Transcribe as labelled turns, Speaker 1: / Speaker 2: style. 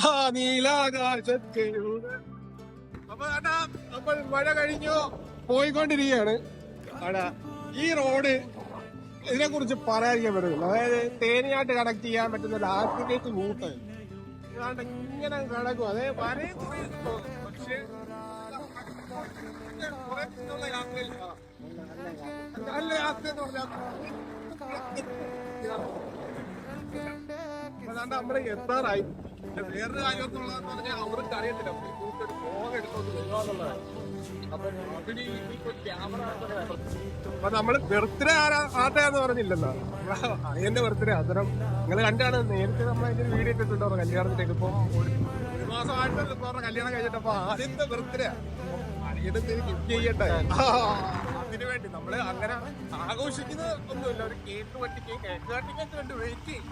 Speaker 1: ആ നീലാകാശത്തിലൂടെ. അപ്പൊ അതാ നമ്മൾ മഴ കഴിഞ്ഞു പോയിക്കൊണ്ടിരിക്കുകയാണ്. അടാ ഈ റോഡ് ഇതിനെ കുറിച്ച് പറയാതിരിക്കാൻ പറ്റുന്നില്ല. അതായത് തേനിയായിട്ട് കണക്ട് ചെയ്യാൻ പറ്റുന്ന ഒരു ആർട്ടിനേറ്റ് റൂട്ട് ഇതാണ്ട് ഇങ്ങനെ കിടക്കും. അതേ വരെ പക്ഷേ നല്ല യാത്ര എന്ന് പറഞ്ഞാൽ നമ്മള് എത്താറായി. വേറൊരു കാര്യം എന്നുള്ളതെന്ന് പറഞ്ഞാൽ അവർക്ക് അറിയത്തില്ല ഫോൺ എടുത്തോണ്ട് വരുവാന്നുള്ളതാണ്. അപ്പൊ നമ്മള് ബർത്ത്ഡേ ആട്ടെന്ന് പറഞ്ഞില്ലല്ലോ, അയ്യന്റെ ബർത്ത്ഡേ. അന്നേരം നിങ്ങൾ കണ്ടാണ് നേരത്തെ നമ്മളതിന്റെ വീഡിയോ ഇട്ടിട്ടുണ്ടോ കല്യാണത്തിലേക്ക്. ഇപ്പൊ ഒരു മാസമായിട്ട് പറഞ്ഞ കല്യാണം കഴിഞ്ഞിട്ടപ്പോ ആദ്യത്തെ ബർത്ത്ഡേ അയ്യന്റെ ഗിഫ്റ്റ് ചെയ്യട്ടെ. അതിനു വേണ്ടി നമ്മള് അങ്ങനെ ആഘോഷിക്കുന്നത് ഒന്നുമില്ല. ഒരു കേക്ക് വെട്ടിക്ക് കേക്ക് കട്ടിക്കൊക്കെ വേണ്ടി വെയിറ്റ് ചെയ്യും.